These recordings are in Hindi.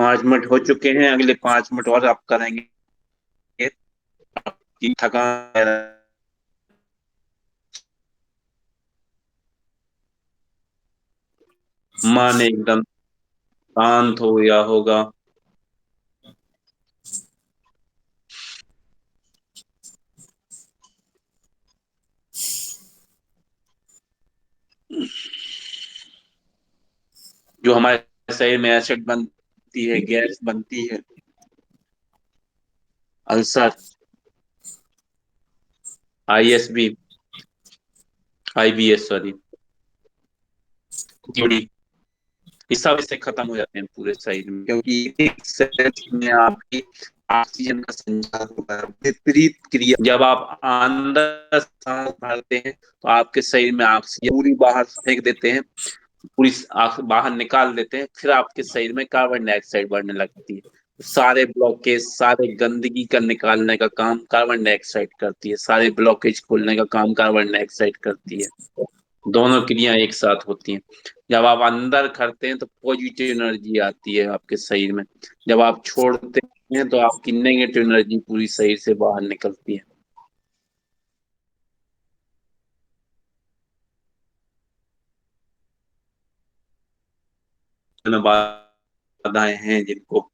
5 मिनट हो चुके हैं, अगले 5 मिनट और आप करेंगे। आपकी थकान मन एकदम शांत हो गया होगा। जो हमारे शरीर में एसिड बनती है, गैस बनती है, ulcer, ISB, IBS sorry, PCOD, ये सब इससे खत्म हो जाते हैं पूरे शरीर में, क्योंकि एक सेकंड में आपकी ऑक्सीजन का संचार होता है। विपरीत क्रिया, जब आप अंदर सांस भरते हैं तो आपके शरीर में ऑक्सीजन पूरी बाहर फेंक देते हैं, पूरी बाहर निकाल देते हैं, फिर आपके शरीर में कार्बन डाइऑक्साइड बढ़ने लगती है। सारे ब्लॉकेज, सारे गंदगी का निकालने का काम कार्बन डाइऑक्साइड करती है, सारे ब्लॉकेज खोलने का काम कार्बन डाइऑक्साइड करती है। दोनों क्रिया एक साथ होती हैं। जब आप अंदर करते हैं तो पॉजिटिव एनर्जी आती है आपके शरीर में, जब आप छोड़ते हैं तो आपकी नेगेटिव एनर्जी पूरी शरीर से बाहर निकलती है। तो बाधाएं हैं जिनको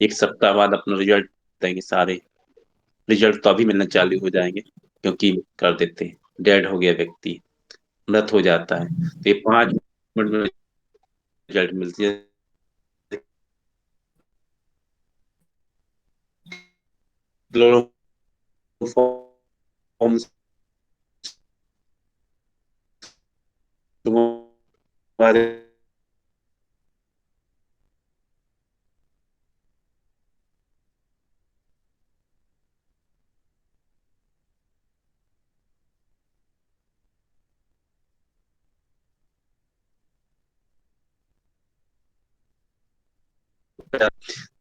एक सप्ताह बाद अपना रिजल्ट देंगे सारे। रिजल्ट तो अभी मिलना चालू हो जाएंगे, क्योंकि कर देते हैं, डेड हो गया व्यक्ति, मृत हो जाता है तो ये 5 मिनट में रिजल्ट मिलती है। क्लोरोफॉर्म तुम्हारे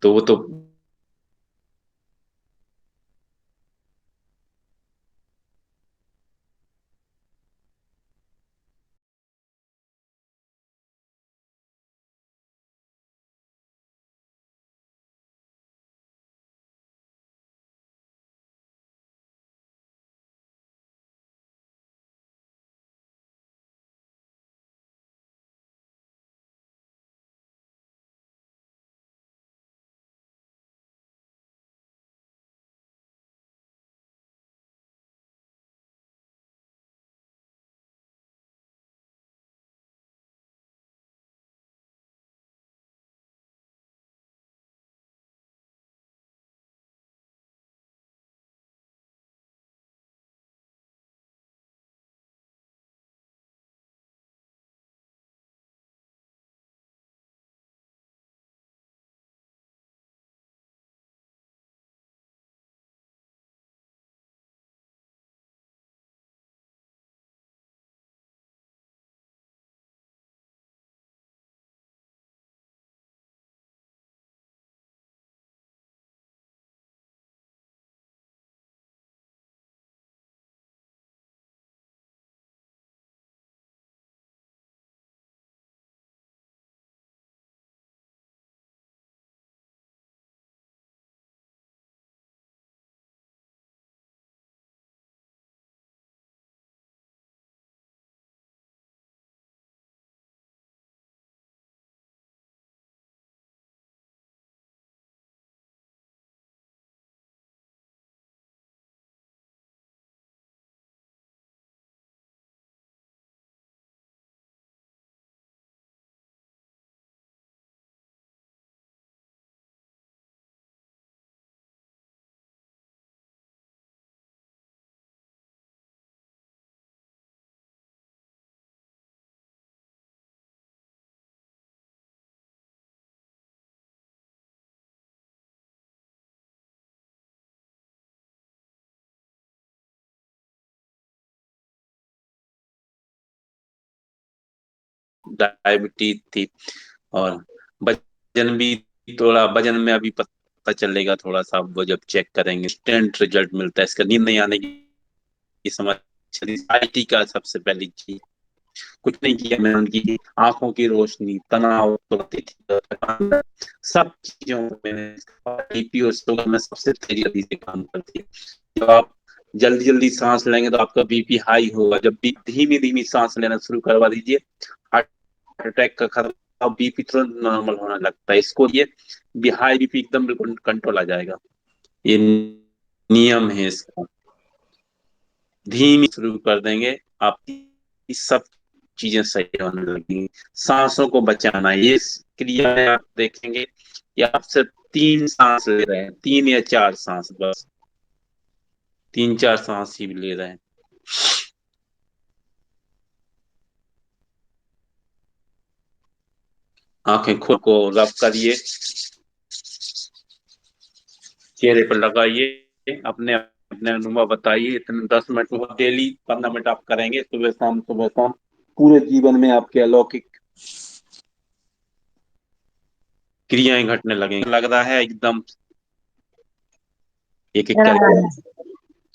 तो वो तो डायबिटीज थी। और वजन भी, थोड़ा वजन में अभी पता चलेगा थोड़ा सा, वो जब चेक करेंगे इंस्टेंट रिजल्ट मिलता है इसका। नींद नहीं आने की समस्या, एंजाइटी का सबसे पहली चीज। कुछ नहीं किया मैंने, उनकी आंखों की रोशनी, तनाव, थकान, सब चीजों को मैंने, बीपी और शुगर में सबसे तेजी गति से काम करती है। जब आप जल्दी जल्दी सांस लेंगे तो आपका बीपी हाई होगा। जब भी धीमी धीमी सांस लेना शुरू करवा दीजिए, हार्ट अटैक का खतरा, बीपी तुरंत नॉर्मल होने लगता है। इसको ये हाई बीपी एकदम बिल्कुल कंट्रोल आ जाएगा। ये नियम है इसका। धीमी शुरू कर देंगे, आपकी सब चीजें सही होने लगेंगी। सांसों को बचाना, ये क्रिया में आप देखेंगे कि आप सिर्फ 3 सांस ले रहे हैं, 3 या 4 सांस बस, 3 4 सांस ही ले रहे हैं। आंखें खुद को रब करिए, चेहरे पर लगाइए, अपने अपने अनुभव बताइए। इतने 10 मिनट डेली, 15 मिनट आप करेंगे सुबह शाम, सुबह शाम, पूरे जीवन में आपके अलौकिक क्रियाएं घटने लगेंगी। लग रहा है एकदम एक एक लग रहा करके। है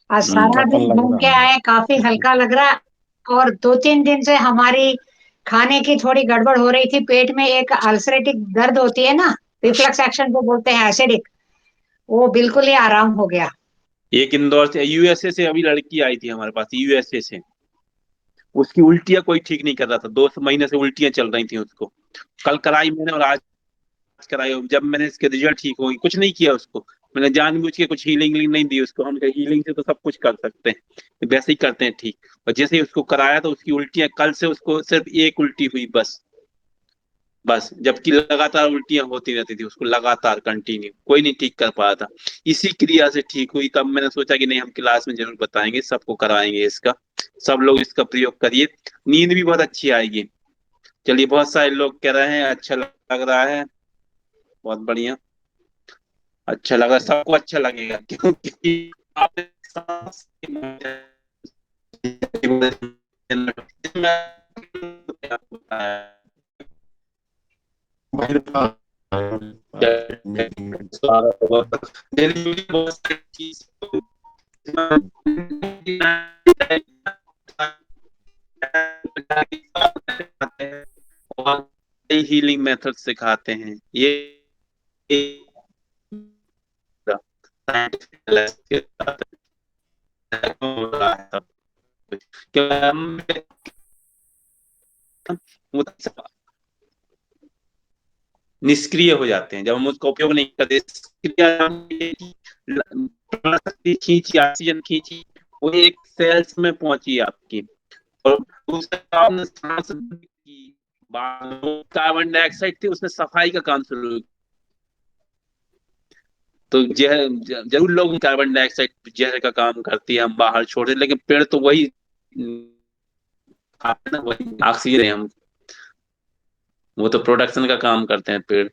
आज सारा अपन दिन लग घूम के रहा आए, काफी हल्का लग रहा है। और 2-3 दिन से हमारी खाने की थोड़ी गड़बड़ हो रही थी, पेट में एक अल्सरेटिक दर्द होती है ना, रिफ्लक्स एक्शन जो बोलते हैं, एसिडिक, वो बिल्कुल ही आराम हो गया। है। एक इंदौर से, यूएसए से अभी लड़की आई थी हमारे पास, यूएसए से। उसकी उल्टियां कोई ठीक नहीं कर रहा था, 2 महीने से उल्टियां चल रही थी उसको। कल कराई मैंने और आज कराई। जब मैंने इसके रिजल्ट ठीक हो गई, कुछ नहीं किया उसको, मैंने जानबूझ के कुछ हीलिंग नहीं दी उसको। हम हीलिंग से तो सब कुछ कर सकते हैं, वैसे ही करते हैं ठीक। और जैसे ही उसको कराया तो उसकी उल्टियां, कल से उसको सिर्फ एक उल्टी हुई बस। बस, जबकि लगातार उल्टियां होती रहती थी उसको, लगातार कंटिन्यू, कोई नहीं ठीक कर पाया था। इसी क्रिया से ठीक हुई। तब मैंने सोचा कि नहीं, हम क्लास में जरूर बताएंगे, सबको कराएंगे इसका। सब लोग इसका प्रयोग करिए, नींद भी बहुत अच्छी आएगी। चलिए, बहुत सारे लोग कह रहे हैं अच्छा लग रहा है, बहुत बढ़िया, अच्छा लगा, सबको अच्छा लगेगा, क्योंकि आप सांस की मेरे पास आया, मीटिंग में। हीलिंग मेथड सिखाते हैं ये, निष्क्रिय हो जाते हैं जब हम उसका उपयोग नहीं करते। खींची, ऑक्सीजन खींची, वो एक सेल्स में पहुंची आपकी, और दूसरा काम सांस की, कार्बन डाइऑक्साइड थी, उसने सफाई का काम शुरू। तो जरूर लोग कार्बन डाइऑक्साइड जहर का काम करती है, हम बाहर छोड़ दें, लेकिन पेड़ तो वही खाते हैं ना, वही ऑक्सीजन है हम, वो तो प्रोडक्शन का काम करते हैं पेड़,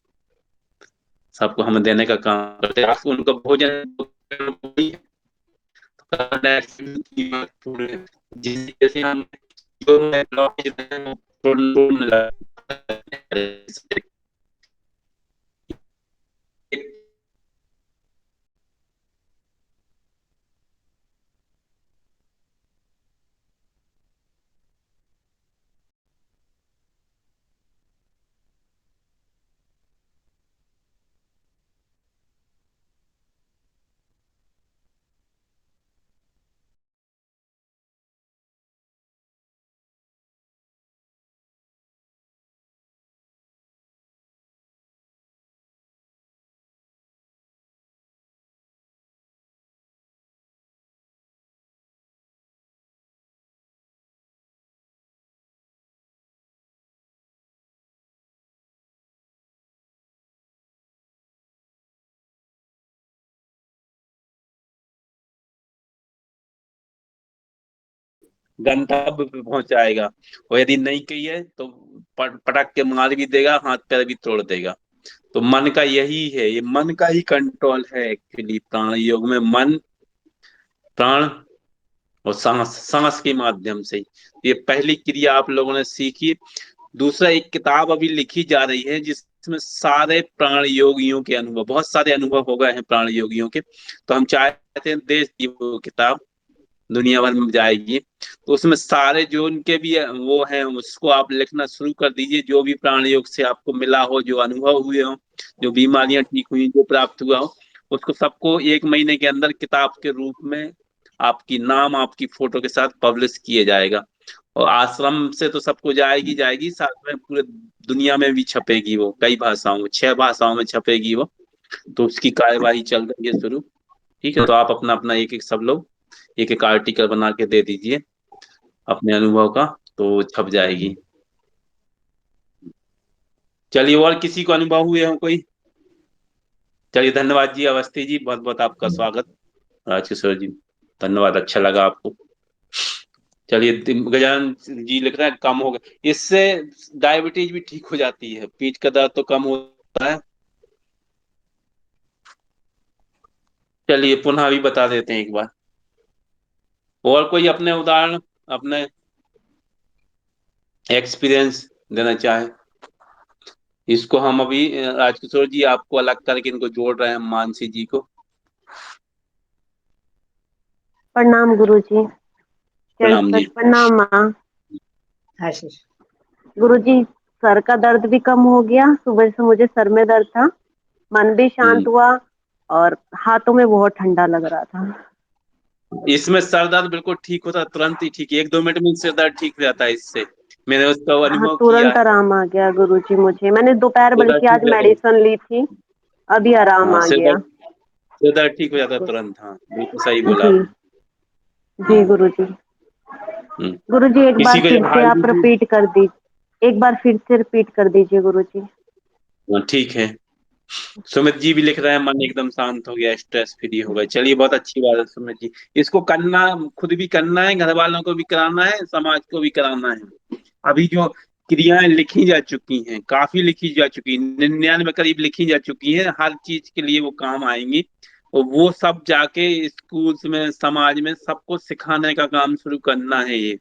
सबको हमें देने का काम करते हैं। उनका भोजन वही है। तो कार्बन डाइऑक्साइड की महत्वपूर्ण है। जैसे हम जो है ब्लॉकेज है, वो तोड़ने लगता है। गंतव्य पे पहुंचाएगा। और यदि नहीं की है तो पटक के मार भी देगा, हाथ पैर भी तोड़ देगा। तो मन का यही है, ये मन का ही कंट्रोल है एक्चुअली। प्राण योग में मन, प्राण और सांस, सांस के माध्यम से ही। ये पहली क्रिया आप लोगों ने सीखी, दूसरा एक किताब अभी लिखी जा रही है जिसमें सारे प्राण योगियों के अनुभव, बहुत सारे अनुभव हो गए हैं प्राण योगियों के, तो हम चाहते हैं देश की वो किताब दुनिया भर में जाएगी, तो उसमें सारे जो उनके भी वो हैं उसको आप लिखना शुरू कर दीजिए, जो भी प्राण योग से आपको मिला हो, जो अनुभव हुए हो, जो बीमारियां ठीक हुई, जो प्राप्त हुआ हो, उसको सबको 1 महीने के अंदर किताब के रूप में आपकी नाम आपकी फोटो के साथ पब्लिश किया जाएगा। और आश्रम से तो सबको जाएगी जाएगी, साथ में पूरे दुनिया में भी छपेगी, वो कई भाषाओं में, 6 भाषाओं में छपेगी वो। तो उसकी कार्यवाही चल रही है शुरू। ठीक है, तो आप अपना अपना एक एक सब लोग एक एक आर्टिकल बना के दे दीजिए अपने अनुभव का, तो छप जाएगी। चलिए, और किसी को अनुभव हुए हो कोई? चलिए, धन्यवाद जी अवस्थी जी, बहुत बहुत आपका स्वागत। राजकिशोर जी, धन्यवाद, अच्छा लगा आपको। चलिए, गजानन जी लिख रहे हैं कम हो गया, इससे डायबिटीज भी ठीक हो जाती है, पीठ का दर्द तो कम होता है। चलिए, पुनः भी बता देते हैं एक बार। और कोई अपने उदाहरण, अपने एक्सपीरियंस देना चाहे? इसको हम अभी राजकिशोर जी आपको अलग करके इनको जोड़ रहे हैं, मानसी जी को। प्रणाम गुरुजी। प्रणाम जी। प्रणाम माँ। आशीष। गुरुजी, सर का दर्द भी कम हो गया, सुबह से मुझे सर में दर्द था, मन भी शांत हम्म। हुआ और हाथों में बहुत ठंडा लग रहा था। इसमें सर दर्द बिल्कुल ठीक होता है, तुरंत ही ठीक, 1-2 मिनट में सिर दर्द ठीक हो जाता है इससे। मैंने उसका हाँ, अनुभव किया तुरंत है। आराम आ गया गुरुजी मुझे। मैंने दोपहर सिर दर्द बल्कि ठीक आज हो जाता है। मेडिसिन ली थी, अभी आराम हाँ, आ सिर गया। दर्द, सिर दर्द ठीक हो जाता है तुरंत। हाँ, बिल्कुल सही बोला जी आपने। जी गुरुजी। हम्म। गुरुजी एक किसी बार को फिर जब से हाई आप बीपी, रिपीट कर दीजिए, एक बार फिर से रिपीट कर दीजिए गुरुजी। ठीक है। सुमित जी भी लिख रहे हैं मन एकदम शांत हो गया, स्ट्रेस फ्री हो गया। चलिए, बहुत अच्छी बात है सुमित जी। इसको करना, खुद भी करना है, घर वालों को भी कराना है, समाज को भी कराना है। अभी जो क्रियाएं लिखी जा चुकी हैं, काफी लिखी जा चुकी हैं, 99 करीब लिखी जा चुकी हैं, हर चीज के लिए वो काम आएंगी। और वो सब जाके स्कूल्स में, समाज में सबको सिखाने का काम शुरू करना है ये,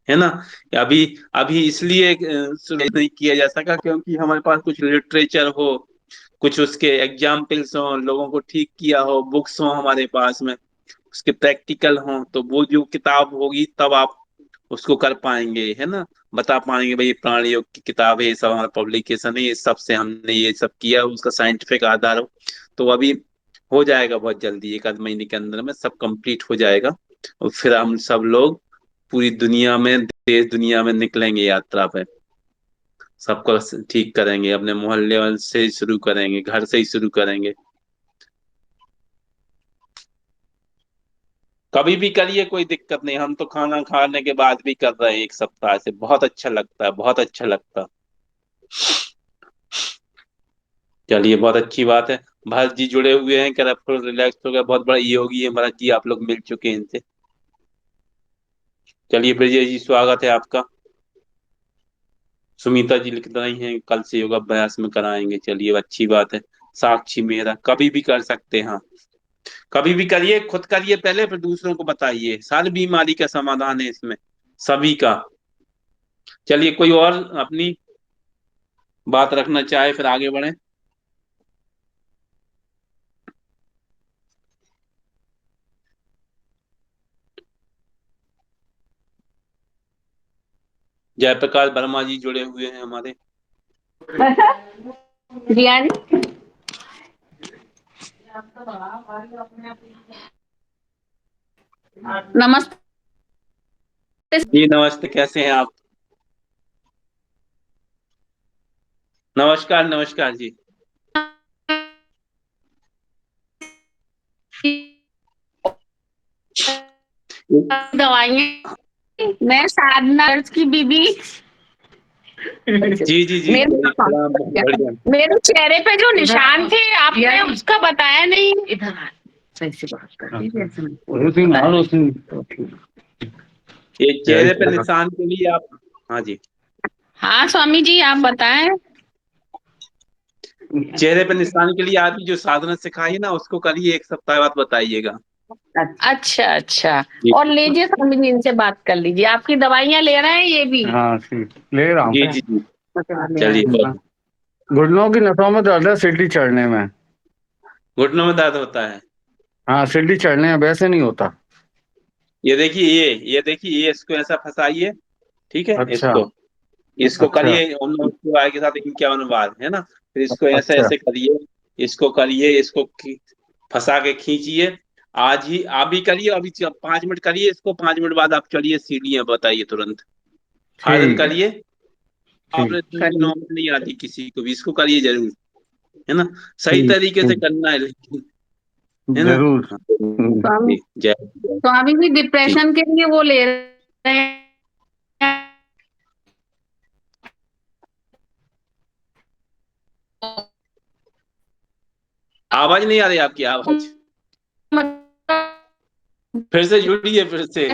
है ना। अभी अभी इसलिए शुरू नहीं किया जा सका क्योंकि हमारे पास कुछ लिटरेचर हो, कुछ उसके एग्जाम्पल्स हो, लोगों को ठीक किया हो, बुक्स हो हमारे पास में, उसके प्रैक्टिकल हो, तो वो जो किताब होगी तब आप उसको कर पाएंगे, है ना। बता पाएंगे भाई ये प्राण योग की किताब है, ये सब हमारा पब्लिकेशन है, ये सब से हमने ये सब किया, उसका साइंटिफिक आधार हो। तो अभी हो जाएगा बहुत जल्दी, 1 आध महीने के अंदर में सब कंप्लीट हो जाएगा। और फिर हम सब लोग पूरी दुनिया में, देश दुनिया में निकलेंगे यात्रा पे, सबको ठीक करेंगे, अपने मोहल्ले वाले से ही शुरू करेंगे, घर से ही शुरू करेंगे। कभी भी करिए, कोई दिक्कत नहीं, हम तो खाना खाने के बाद भी कर रहे हैं 1 सप्ताह से, बहुत अच्छा लगता है, बहुत अच्छा लगता है। चलिए, बहुत अच्छी बात है। भरत जी जुड़े हुए हैं, कह रहा फुल रिलैक्स हो गया, बहुत बड़ा योगी है भरत जी, आप लोग मिल चुके हैं इनसे। चलिए ब्रजेश जी, स्वागत है आपका। सुमिता जी लिख रही हैं कल से योगाभ्यास में कराएंगे, चलिए अच्छी बात है। साक्षी मेरा, कभी भी कर सकते हैं, हाँ, कभी भी करिए, खुद करिए पहले, फिर दूसरों को बताइए, सारी बीमारी का समाधान है इसमें, सभी का। चलिए, कोई और अपनी बात रखना चाहे, फिर आगे बढ़े। जयप्रकाश वर्मा जी जुड़े हुए हैं हमारे। रियान, नमस्ते जी नमस्ते, कैसे हैं आप? नमस्कार, नमस्कार जी। दवाइयाँ। मैं साधना की बीबी। जी जी जी, मेरे प्रणाम, बहुत बढ़िया। मेरे चेहरे पे जो निशान थे आपने उसका बताया नहीं। इधर आ, सही से बात कर। ये चेहरे पे निशान के लिए आप, हाँ जी, हाँ स्वामी जी, आप बताएं। चेहरे पे निशान के लिए आपकी जो साधना सिखाई ना उसको करिए, 1 सप्ताह बाद बताइएगा। अच्छा अच्छा। जी और लीजिए स्वामी जी, इनसे बात कर लीजिए। आपकी दवाइयाँ ले रहे हैं ये भी? हाँ ठीक, ले रहा हूँ। जी जी जी, चलिए। घुटनों की नसों में दर्द है, सीढ़ी चढ़ने में। घुटनों में दर्द होता है? हाँ, सीढ़ी चढ़ने में, वैसे नहीं होता। ये देखिए, ये देखिए, ये इसको ऐसा फंसाइए, ठीक है, अच्छा इसको इसको अच्छा करिए ओम नमः शिवाय के साथ 51 बार, है ना। फिर इसको ऐसे अच्छा। ऐसे करिए, इसको करिए, इसको फंसा के खींचिए। आज ही आप भी करिए, अभी 5 मिनट करिए इसको, 5 मिनट बाद आप चलिए सीढ़ियां, बताइए तुरंत। हर दिन ठीक है, करिए। आपने ठीक नौबत नहीं आती किसी को भी, इसको करिए जरूर, है ना। सही ठीक तरीके से ठीक, करना है लेकिन, है ना। जरूर। हाँ, स्वामी जी, जय जय। स्वामी जी ठीक। डिप्रेशन के लिए वो ले रहे हैं। आवाज नहीं आ रही आपकी आवाज, फिर से जुड़िए फिर से।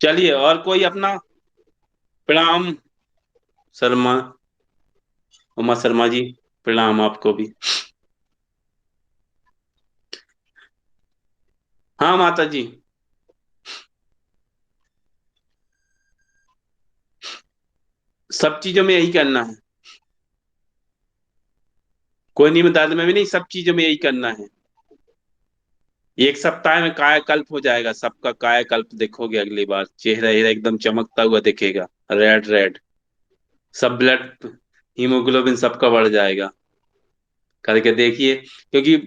चलिए, और कोई अपना? प्रणाम शर्मा, उमा शर्मा जी, प्रणाम आपको भी। हाँ माता जी। सब चीजों में यही करना है, कोई नियम दाद में भी नहीं, सब चीजों में यही करना है। 1 सप्ताह में कायाकल्प हो जाएगा, सबका कायाकल्प देखोगे, अगली बार चेहरा एकदम चमकता हुआ दिखेगा, रेड रेड। सब ब्लड, हीमोग्लोबिन सबका बढ़ जाएगा, करके देखिए। क्योंकि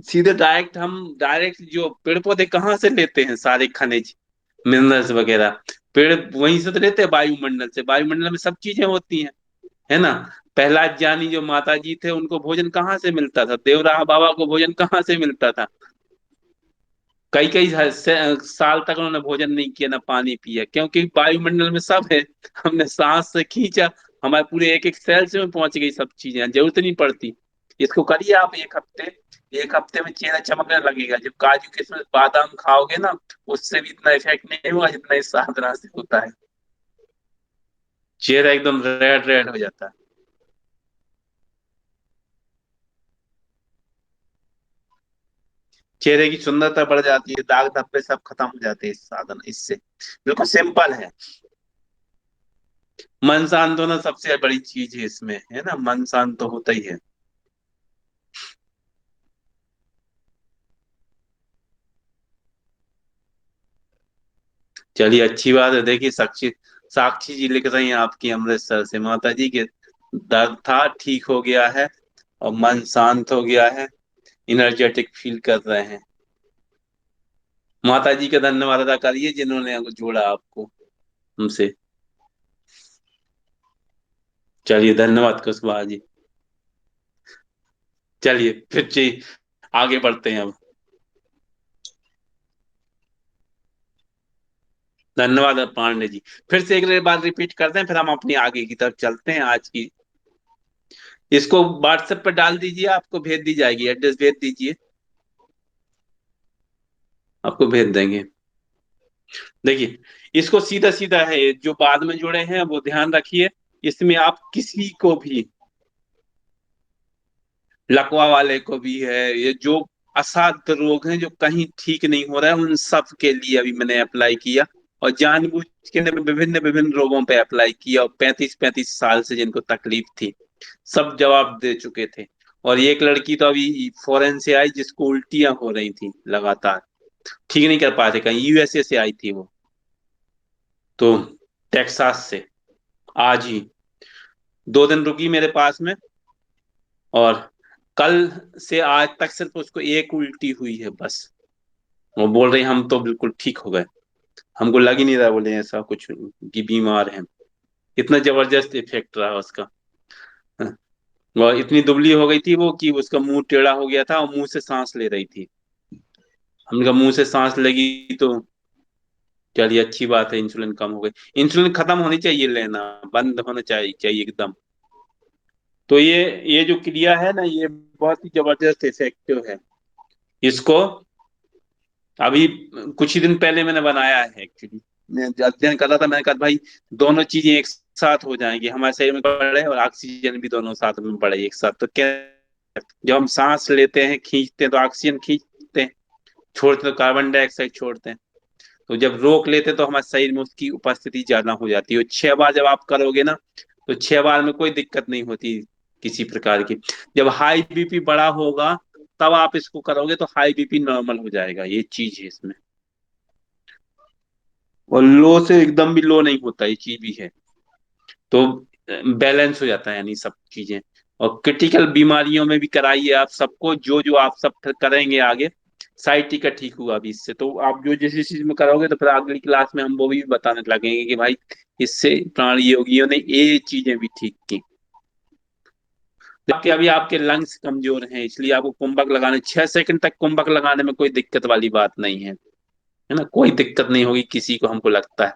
सीधे डायरेक्ट जो पेड़ पौधे कहाँ से लेते हैं सारे खनिज, मिनरल्स वगैरह? पेड़ वहीं से तो लेते हैं, वायुमंडल से। वायुमंडल में सब चीजें होती हैं, है ना। प्रहलाद ज्ञानी जो माता जी थे, उनको भोजन कहाँ से मिलता था? देवराह बाबा को भोजन कहाँ से मिलता था? कई कई साल तक उन्होंने भोजन नहीं किया, ना पानी पिया, क्योंकि वायुमंडल में सब है। हमने सांस से खींचा, हमारे पूरे एक एक सेल से में पहुंच गई सब चीजें, जरूरत नहीं पड़ती। इसको करिए आप 1 हफ्ते, 1 हफ्ते में चेहरा चमकने लगेगा। जब काजू किशमिश बादाम खाओगे ना, उससे भी इतना इफेक्ट नहीं हुआ जितना इस साधना से होता है। चेहरा एकदम रेड रेड हो जाता है। चेहरे की सुंदरता बढ़ जाती है, दाग धब्बे सब खत्म हो जाते हैं इस साधन इससे। बिल्कुल सिंपल है। मन शांत होना सबसे बड़ी चीज है इसमें, है ना। मन शांत तो होता ही है। चलिए, अच्छी बात है। देखिए, साक्षी साक्षी जी लिख रही हैं आपकी अमृतसर से, माता जी के दर्द था, ठीक हो गया है, और मन शांत हो गया है, एनर्जेटिक फील कर रहे हैं। माता जी का धन्यवाद अदा करिए जिन्होंने जोड़ा आपको हमसे। चलिए, धन्यवाद कुशवाहा जी। चलिए फिर आगे बढ़ते हैं अब। धन्यवाद पांडे जी। फिर से एक बार रिपीट करते हैं, फिर हम अपनी आगे की तरफ चलते हैं आज की। इसको व्हाट्सएप पर डाल दीजिए, आपको भेज दी जाएगी, एड्रेस भेज दीजिए, आपको भेज देंगे। देखिए, इसको सीधा सीधा है, जो बाद में जुड़े हैं वो ध्यान रखिए। इसमें आप किसी को भी, लकवा वाले को भी है, ये जो असाध्य रोग हैं जो कहीं ठीक नहीं हो रहा है, उन सब के लिए अभी मैंने अप्लाई किया। और जानबूझ के मैंने विभिन्न विभिन्न रोगों पे अप्लाई किया, और 35-35 साल से जिनको तकलीफ थी, सब जवाब दे चुके थे। और एक लड़की तो अभी फॉरेन से आई, जिसको उल्टियां हो रही थी लगातार, ठीक नहीं कर पाए थे, कहीं यूएसए से आई थी वो, तो टेक्सास से। आज ही 2 दिन रुकी मेरे पास में, और कल से आज तक सिर्फ उसको एक उल्टी हुई है बस। वो बोल रही हम तो बिल्कुल ठीक हो गए, हमको लग ही नहीं रहा बोले ऐसा कुछ कि बीमार है। इतना जबरदस्त इफेक्ट रहा उसका। वो इतनी दुबली हो गई थी वो, कि उसका मुंह टेढ़ा हो गया था और मुंह से सांस ले रही थी। हमने कहा मुंह से सांस लगी तो चलिए अच्छी बात है, इंसुलिन कम हो गई। इंसुलिन खत्म होनी चाहिए, लेना बंद होना चाहिए एकदम। तो ये जो क्रिया है ना, ये बहुत ही जबरदस्त इफेक्टिव है। इसको अभी कुछ ही दिन पहले मैंने बनाया है एक्चुअली। मैं अध्ययन कर रहा था, मैंने कहा भाई दोनों चीजें एक साथ हो जाएंगी, हमारे शरीर में बढ़े और ऑक्सीजन भी दोनों साथ में बढ़े एक साथ, तो क्या जब हम सांस लेते हैं खींचते हैं तो ऑक्सीजन खींचते हैं, छोड़ते तो कार्बन डाइऑक्साइड छोड़ते हैं। तो जब रोक लेते हैं तो हमारे शरीर में उसकी उपस्थिति ज्यादा हो जाती है। और 6 बार जब आप करोगे ना तो 6 बार में कोई दिक्कत नहीं होती किसी प्रकार की। जब हाई बीपी बढ़ा होगा तब आप इसको करोगे तो हाई बीपी नॉर्मल हो जाएगा, ये चीज है इसमें। और लो से एकदम भी लो नहीं होता, ये चीज भी है। तो बैलेंस हो जाता है यानी सब चीजें। और क्रिटिकल बीमारियों में भी कराइए आप सबको, जो जो आप सब फिर करेंगे आगे साइट का ठीक हुआ अभी इससे, तो आप जो जिस चीज में करोगे तो फिर अगली क्लास में हम वो भी बताने लगेंगे कि भाई इससे प्राणी योगियों ने ये चीजें भी ठीक की। जबकि अभी आपके लंग्स कमजोर हैं इसलिए आपको कुंभक लगाने, 6 सेकंड तक कुंभक लगाने में कोई दिक्कत वाली बात नहीं है ना, कोई दिक्कत नहीं होगी किसी को, हमको लगता है।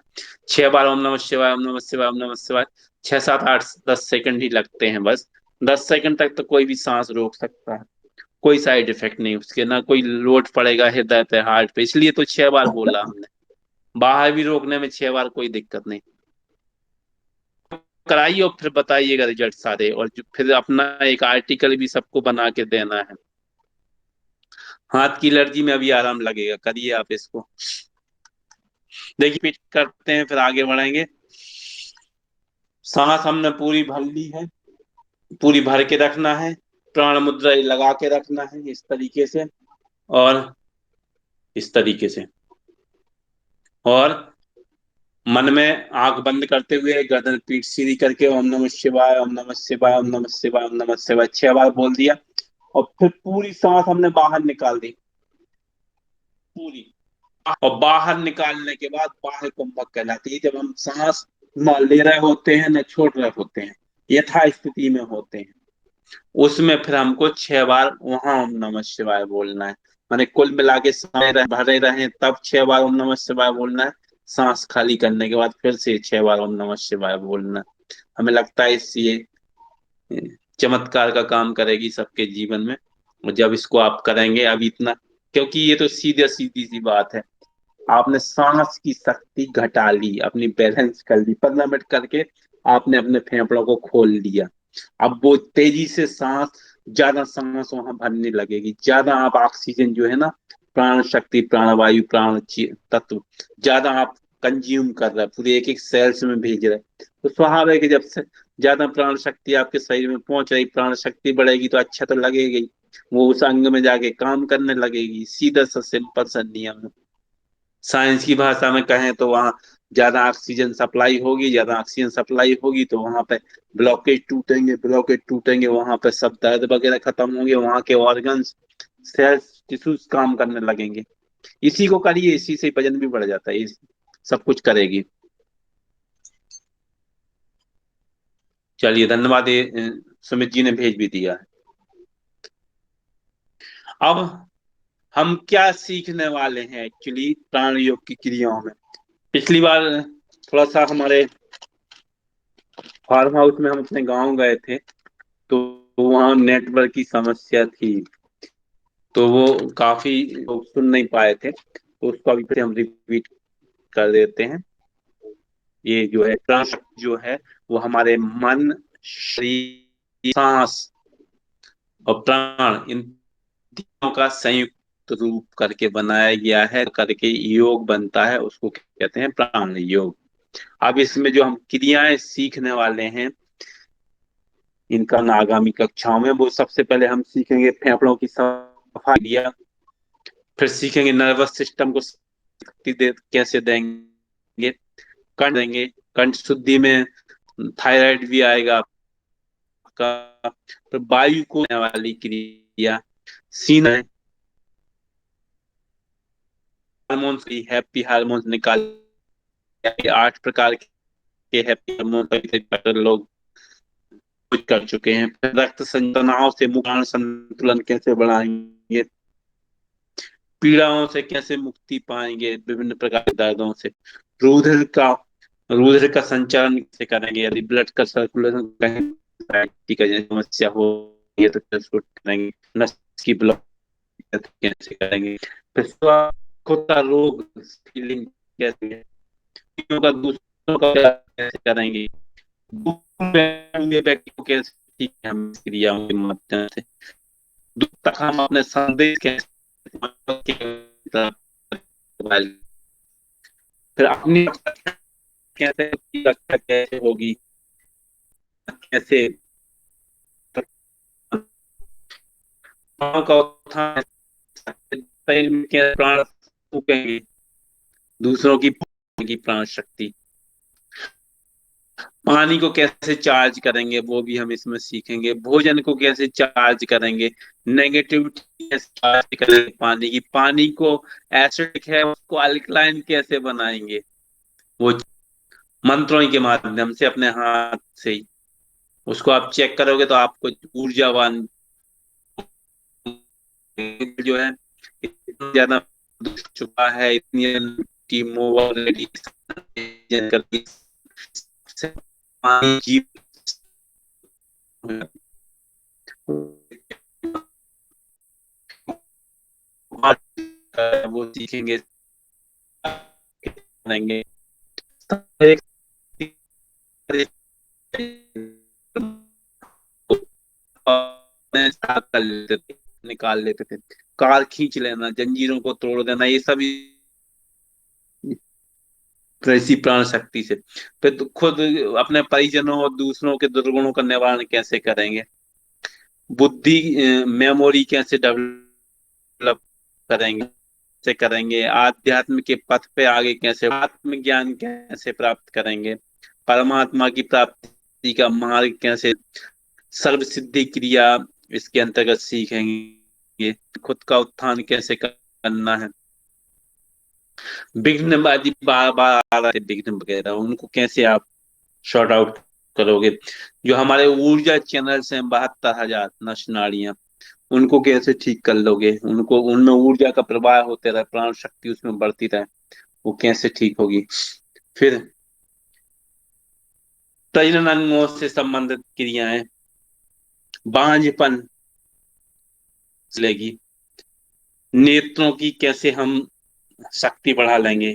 6 बार ओम नमः शिवाय ओम नमः शिवाय ओम नमः शिवाय 6 7 8 10 सेकंड ही लगते हैं बस। 10 सेकंड तक तो कोई भी सांस रोक सकता है, कोई साइड इफेक्ट नहीं उसके, ना कोई लोड पड़ेगा हृदय पे हार्ट पे, इसलिए तो 6 बार बोला हमने। बाहर भी रोकने में 6 बार कोई दिक्कत नहीं। कराइए और फिर बताइएगा रिजल्ट सारे, और फिर अपना एक आर्टिकल भी सबको बना के देना है। हाथ की एलर्जी में अभी आराम लगेगा, करिए आप इसको। देखिए रिपीट करते हैं फिर आगे बढ़ेंगे। सांस हमने पूरी भर ली है, पूरी भर के रखना है, प्राण मुद्रा लगा के रखना है इस तरीके से, और इस तरीके से, और मन में आंख बंद करते हुए गर्दन पीठ सीधी करके ओम नमः शिवाय ओम नमः शिवाय ओम नमः शिवाय ओम नमः शिवाय 6 बार बोल दिया। और फिर पूरी सांस हमने बाहर निकाल दी, पूरी। और बाहर निकालने के बाद बाह्य कुंभक कहलाती है, जब हम सांस न ले रहे होते हैं न छोड़ रहे होते हैं, यथा स्थिति में होते हैं, उसमें फिर हमको 6 बार वहां ओम नमः शिवाय बोलना है। माने कुल मिला के समय भरे रहे तब 6 बार ओम नमः शिवाय बोलना है, सांस खाली करने के बाद फिर से 6 बार ओम नमः शिवाय बोलना है। हमें लगता है इस ये चमत्कार का काम करेगी सबके जीवन में। और जब इसको आप करेंगे अभी इतना, क्योंकि ये तो सीधे सीधी सी बात है, आपने सांस की शक्ति घटा ली, अपनी बैलेंस कर ली, 15 मिनट करके आपने अपने फेफड़ों को खोल लिया। अब वो तेजी से सांस, ज्यादा सांस वहां भरने लगेगी, ज्यादा आप ऑक्सीजन जो है ना, प्राण शक्ति प्राणवायु प्राण तत्व ज्यादा आप कंज्यूम कर रहे हैं, पूरे एक एक सेल्स में भेज रहे हैं। तो स्वाभाविक है जब से ज्यादा प्राण शक्ति आपके शरीर में पहुंच रही, प्राण शक्ति बढ़ेगी तो अच्छा तो लगेगा ही, वो उस अंग में जाके काम करने लगेगी। सीधा सा सिंपल सा नियम है। साइंस की भाषा में कहें तो वहाँ ज्यादा ऑक्सीजन सप्लाई होगी, ज्यादा ऑक्सीजन सप्लाई होगी तो वहां पे ब्लॉकेज टूटेंगे, ब्लॉकेज टूटेंगे वहां पे सब दर्द वगैरह खत्म होंगे, वहां के ऑर्गन्स सेल्स टिश्यूज काम करने लगेंगे। इसी को करिए, इसी से वजन भी बढ़ जाता है, ये सब कुछ करेगी। चलिए धन्यवाद, ये सुमित जी ने भेज भी दिया है। अब हम क्या सीखने वाले हैं एक्चुअली प्राण योग की क्रियाओं में। पिछली बार थोड़ा सा हमारे फार्म हाउस में हम अपने गांव गए थे, तो वहाँ नेटवर्क की समस्या थी, तो वो काफी लोग सुन नहीं पाए थे, तो उसको अभी फिर हम रिपीट कर देते हैं। ये जो है प्राण शक्ति जो है वो हमारे मन, शरीर, सांस और प्राण, इन तीनों का संयुक्त रूप करके बनाया गया है, करके योग बनता है, उसको कहते हैं प्राण योग। अब इसमें जो हम क्रियाएं सीखने वाले हैं इनका आगामी कक्षाओं में, वो सबसे पहले हम सीखेंगे फेफड़ों की सफाई क्रिया, फिर सीखेंगे नर्वस सिस्टम को शक्ति दे कैसे देंगे, कंठ देंगे, कंठ शुद्धि में थायराइड भी आएगा आपका। फिर वायु को देने वाली क्रिया सीना, हार्मोन्स की हैप्पी हार्मोन्स निकाल, 8 प्रकार के हैप्पी हार्मोन लोग कुछ कर चुके हैं। फिर रक्त संतनाव से मुक्त, संतुलन कैसे बढ़ाएंगे, पीड़ाओं से कैसे मुक्ति पाएंगे, विभिन्न प्रकार के दर्दों से, रुधिर का रुधिर का संचालन कैसे करेंगे, यदि ब्लड का सर्कुलेशन कहीं anxiety का समस्या हो तो कैसे उसको करेंगे, नस की ब्लॉक कैसे करेंगे, फिर खुद का रोग फीलिंग कैसे है, चीजों का दूसरों का उपचार कैसे करेंगे, दूर हुए व्यक्ति को कैसे ठीक है हम इस क्रियाओं के माध्यम से, दूर तक हम अपने संदेश कैसे, फिर अपनी कैसे उसकी रक्षा कैसे होगी, कैसे प्राणों का उत्थान, शरीर में कैसे प्राण फूकेंगे, दूसरों की प्राण शक्ति, पानी को कैसे चार्ज करेंगे वो भी हम इसमें सीखेंगे, भोजन को कैसे चार्ज करेंगे, नेगेटिविटी कैसे चार्ज करेंगे, पानी को एसिडिक है उसको अल्कलाइन कैसे बनाएंगे, वो मंत्रों के माध्यम से अपने हाथ से ही उसको आप चेक करोगे तो आपको ऊर्जावान जो है इतना ज्यादा चुका है, इतनी मोबाइल पानी जीव वो सीखेंगे करेंगे, कर लेते थे, निकाल लेते थे, कार खींच लेना, जंजीरों को तोड़ देना, ये सभी ऐसी प्राण शक्ति से। फिर तो खुद अपने परिजनों और दूसरों के दुर्गुणों का निवारण कैसे करेंगे, बुद्धि मेमोरी कैसे डेवलप करेंगे, कैसे करेंगे, आध्यात्म के पथ पे आगे कैसे, आत्मज्ञान कैसे प्राप्त करेंगे, परमात्मा की प्राप्ति का मार्ग कैसे, सर्व सिद्धि क्रिया इसके अंतर्गत सीखेंगे, खुद का उत्थान कैसे करना है, विघ्नवादी बार बार आ रहे विघ्न वगैरह उनको कैसे आप शॉर्ट आउट करोगे, जो हमारे ऊर्जा चैनल्स हैं 72,000 नस नाड़ियां, उनको कैसे ठीक कर लोगे, उनको उनमें ऊर्जा का प्रवाह होते रहे, प्राण शक्ति उसमें बढ़ती रहे, वो कैसे ठीक होगी। फिर प्रजनन अंगों से संबंधित क्रियाएं, बांझपन लेगी, नेत्रों की कैसे हम शक्ति बढ़ा लेंगे,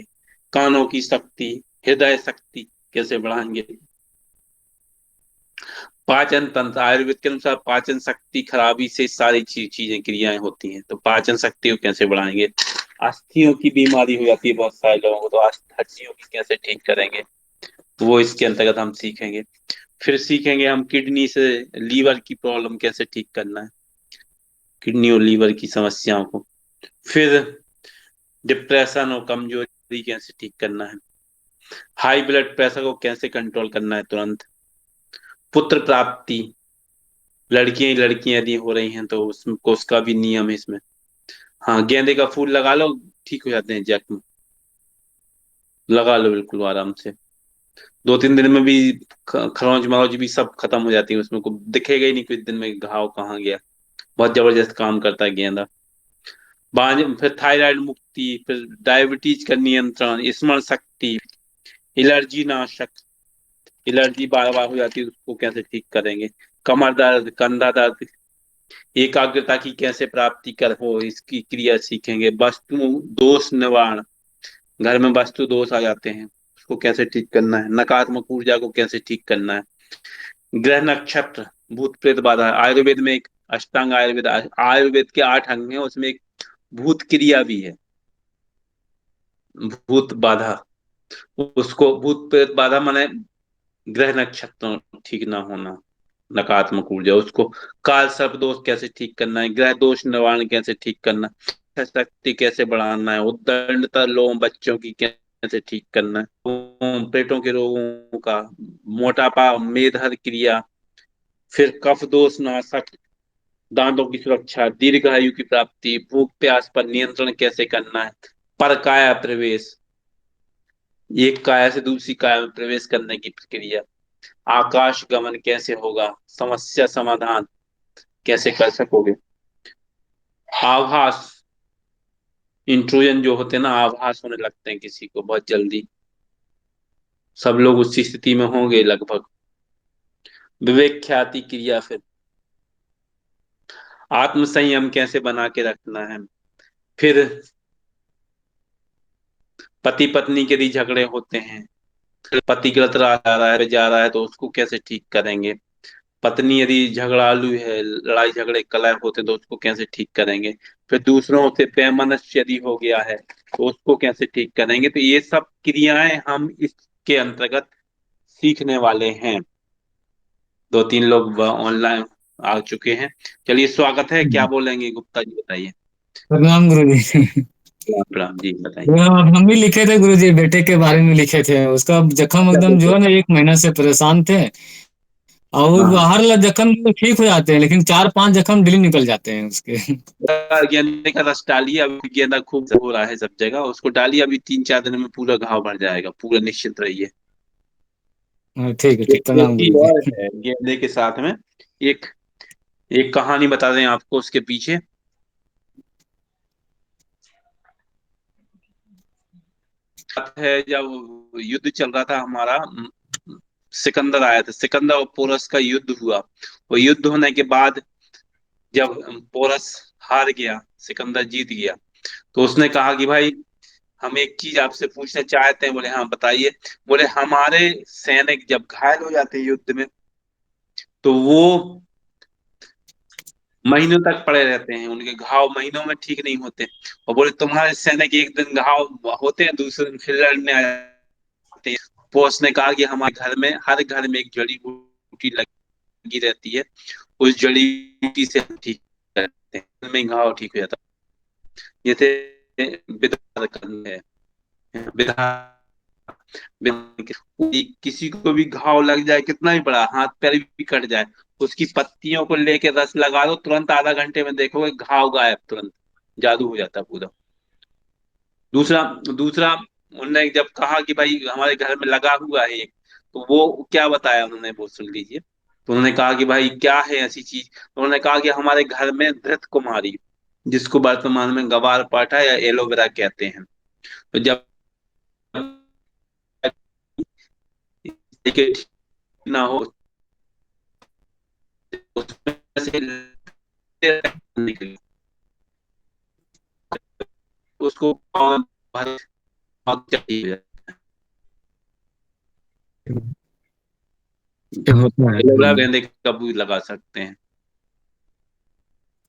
कानों की शक्ति, हृदय शक्ति कैसे बढ़ाएंगे, पाचन तंत्र, आयुर्वेद के अनुसार पाचन शक्ति खराबी से सारी चीजें क्रियाएं होती हैं, तो पाचन शक्ति को कैसे बढ़ाएंगे, अस्थियों की बीमारी हो जाती है बहुत सारे लोगों को, तो अस्थियों की कैसे ठीक करेंगे, वो इसके अंतर्गत हम सीखेंगे। फिर सीखेंगे हम किडनी से लीवर की प्रॉब्लम कैसे ठीक करना है, किडनी और लीवर की समस्याओं को। फिर डिप्रेशन और कमजोरी कैसे ठीक करना है, हाई ब्लड प्रेशर को कैसे कंट्रोल करना है तुरंत, पुत्र प्राप्ति, लड़कियां ही लड़कियां यदि हो रही हैं तो उसको उसका भी नियम है इसमें। हाँ, गेंदे का फूल लगा लो, ठीक हो जाते हैं जख्म, लगा लो बिल्कुल आराम से, 2-3 दिन में भी खरोंच मरोच भी सब खत्म हो जाती है, उसमें को दिखेगा ही नहीं कुछ दिन में घाव कहाँ गया, बहुत जबरदस्त काम करता है गेंदा। बांझ फिर थायराइड मुक्ति, फिर डायबिटीज का नियंत्रण, स्मरण शक्ति, एलर्जी नाशक, एलर्जी बार बार हो जाती है उसको कैसे ठीक करेंगे, कमर दर्द, कंधा दर्द, एकाग्रता की कैसे प्राप्ति कर हो इसकी क्रिया सीखेंगे, वस्तु दोष निवारण, घर में वस्तु दोष आ जाते हैं उसको कैसे ठीक करना है, नकारात्मक ऊर्जा को कैसे ठीक करना है, ग्रह नक्षत्र, भूत प्रेत बाधा, आयुर्वेद में एक अष्टांग आयुर्वेद, आयुर्वेद के 8 अंग हैं, उसमें एक भूत क्रिया भी है, भूत बाधा, उसको भूत प्रेत बाधा माने ग्रह नक्षत्र ठीक ना होना, नकारात्मक ऊर्जा, उसको काल सर्प दोष कैसे ठीक करना है, ग्रह दोष निवारण कैसे ठीक करना है, शक्ति कैसे बढ़ाना है, उद्दंडता लोगों बच्चों की कैसे ठीक करना है, पेटों के रोगों का, मोटापा, मेधर क्रिया, फिर कफ दोष नाशक, दांतों की सुरक्षा, दीर्घायु की प्राप्ति, भूख प्यास पर नियंत्रण कैसे करना है, परकाया प्रवेश, एक काया से दूसरी काया में प्रवेश करने की प्रक्रिया, आकाश गमन कैसे होगा, समस्या समाधान कैसे कर सकोगे, आभास, इंट्रूजन जो होते हैं ना, आभास होने लगते हैं किसी को बहुत जल्दी, सब लोग उसी स्थिति में होंगे लगभग, विवेक ख्याति क्रिया, फिर आत्म संयम कैसे बना के रखना है, फिर पति पत्नी के भी झगड़े होते हैं, फिर पति गलत राह जा रहा है तो उसको कैसे ठीक करेंगे। पत्नी यदि झगड़ालू है, लड़ाई झगड़े कलह होते हैं तो उसको कैसे ठीक करेंगे। फिर दूसरों से वैमनस्य यदि हो गया है तो उसको कैसे ठीक करेंगे। तो ये सब क्रियाएं हम इसके अंतर्गत सीखने वाले हैं। 2-3 लोग ऑनलाइन आ चुके हैं। चलिए, स्वागत है। क्या बोलेंगे गुप्ता जी, बताइए। प्रणाम गुरु जी। प्रणाम प्रणाम जी, बताइए। वो हम भी लिखे थे गुरु जी, बेटे के बारे में लिखे थे। उसका जख्म क्या एकदम जो बोलते है ना, 1 महीना से परेशान थे। और हैं? हाँ, हर जख्म तो ठीक हो जाते हैं, लेकिन 4-5 जख्म डेली निकल जाते हैं उसके। गेंदे का रस डालिए। अभी गेंदा खूब हो रहा है सब जगह, उसको डालिए। अभी 3-4 दिन में पूरा घाव भर जाएगा, पूरा निश्चिंत रहिए। हाँ, ठीक है, एक ठीक। एक प्रणाम चीज गुरु जी। और है गेंदे के साथ में। एक एक कहानी बता दें आपको उसके पीछे। बात है, जब युद्ध चल रहा था हमारा, सिकंदर आया था। सिकंदर और पोरस का युद्ध हुआ। वो युद्ध होने के बाद जब पोरस हार गया, सिकंदर जीत गया, तो उसने कहा कि भाई, हम एक चीज आपसे पूछना चाहते हैं। बोले हाँ, बताइए। बोले, हमारे सैनिक जब घायल हो जाते हैं युद्ध में, तो वो महीनों तक पड़े रहते हैं, उनके घाव महीनों में ठीक नहीं होते। और बोले, तुम्हारे सैनिक एक दिन घाव होते हैं, दूसरे दिन फिर लड़ने आ जाते हैं। बोस ने कहा कि हमारे घर में, हर घर में एक जड़ी बूटी लगी रहती है, उस जड़ी बूटी से हम ठीक करते हैं, में घाव ठीक हो जाता है। जैसे विधा करना है, विधा, किसी को भी घाव लग जाए, कितना ही बड़ा, हाथ पैर भी कट जाए, उसकी पत्तियों को लेके रस लगा दो, तुरंत आधा घंटे में देखोगे घाव गायब, तुरंत जादू हो जाता है पूरा। दूसरा दूसरा उन्होंने जब कहा कि भाई हमारे घर में लगा हुआ है एक, तो वो क्या बताया उन्होंने, वो सुन लीजिए। तो उन्होंने कहा कि भाई क्या है ऐसी चीज। तो उन्होंने कहा कि हमारे घर में धृत कुमारी, जिसको वर्तमान में गवार पाठा या एलोवेरा कहते हैं, तो जब ना हो, उसमें से निकले, उसको भर चाहिए। क्या होता है? एलोवेरा गेंदे का भी लगा सकते हैं।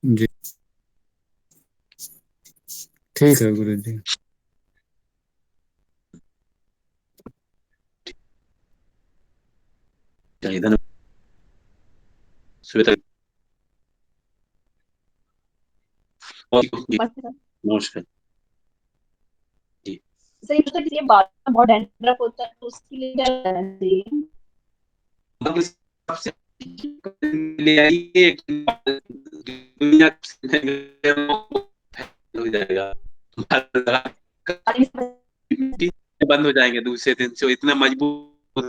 जी, ठीक है गुरु जी। चलिए, धन्यवाद। श्वेता, नमस्कार जी। सही मतलब किसी बाल में बहुत डैंड्रफ होता है तो उसके लिए क्या करना चाहिए? बाकी सबसे ले आइए, दुनिया हो जाएगा, बंद हो जाएंगे दूसरे दिन से, इतने मजबूत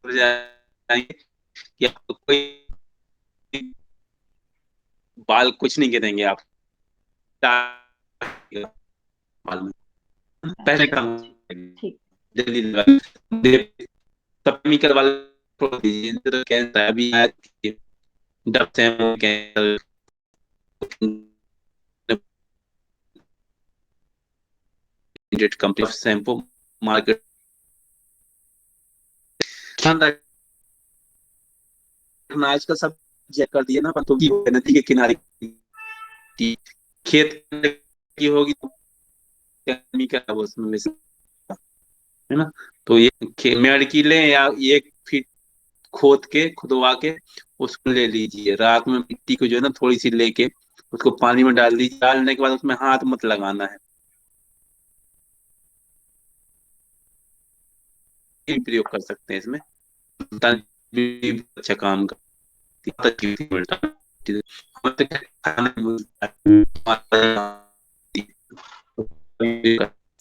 हो जाएंगे कि आपको कोई बाल कुछ नहीं गिरेंगे आप बाल में। पहले काम ठीक। जल्दी लगा, केमिकल वाले छोड़ दीजिए, तो कैंसर अभी डब से कैंसर कंपनी शैम्पू मार्केट आज का सब चेक कर दिया ना, तो नदी के किनारे की खेत की होगी तो केमिकल उसमें मिला, है ना। तो ये मेड़ की लें या 1 फीट खोद के, खुदवा के उसको ले लीजिए। रात में मिट्टी को जो है ना थोड़ी सी लेके उसको पानी में डाल दीजिए। डालने के बाद उसमें हाथ मत लगाना है, ये प्रयोग कर सकते हैं इसमें, भी अच्छा काम करती है।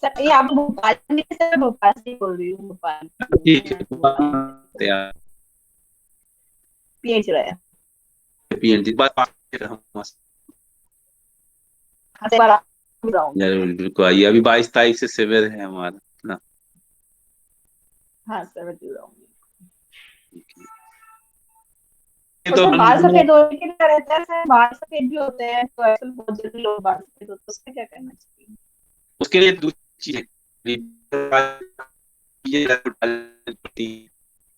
सर ये आप भोपाल में, सर भोपाल से बोल रही हूँ, भोपाल ठीक भोपाल है, पीएच रहा है। पीएनटी बात हाँ, से बार आप जाऊंगी। जरूर, बिल्कुल आइए। अभी 22 तारीख से शिविर है हमारा ना। हाँ सर, मैं जरूर आऊंगी। ये और तो सर बाल सफेद होने के लिए रहता है, सर बाल सफेद भी होते हैं तो ऐसे बहुत जल्दी लोग बाल सफेद होते हैं, उसका क्या करना चाहिए? उसके लिए दूसरी चीज है,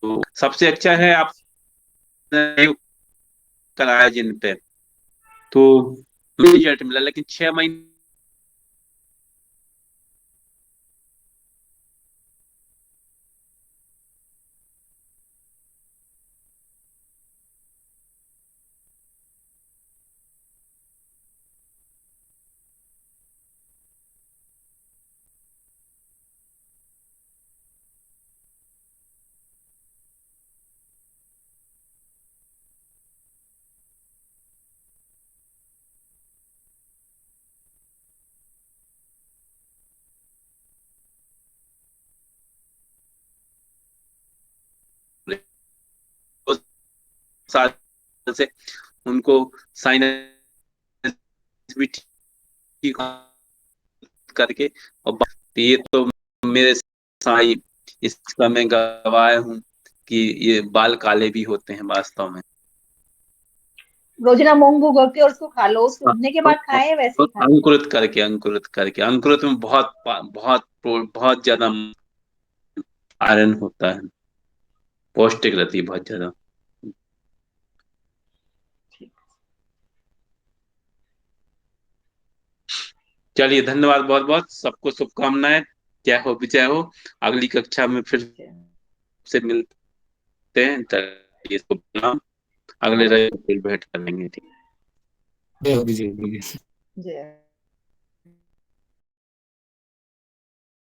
तो सबसे अच्छा है आप कराया जिन पे, तो रिजल्ट मिला, लेकिन 6 महीने साल से उनको साइनस भी ठीक करके, और ये तो मेरे साई, इसका मैं गवाह हूँ कि ये बाल काले भी होते हैं वास्तव में। रोजाना मूंग भिगो के और उसको खा लो, सूखने के बाद खाएं वैसे ही खाएं। अंकुरित में बहुत बहुत बहुत ज्यादा आयरन होता है, पौष्टिक रहती है बहुत ज्यादा। चलिए, धन्यवाद बहुत बहुत, सबको शुभकामनाएं, जय हो विजय हो। अगली कक्षा में फिर से मिलते हैं, चलिए शुभ नाम, अगले रविवार फिर भेंट करेंगे। ठीक। जय हो विजय। जय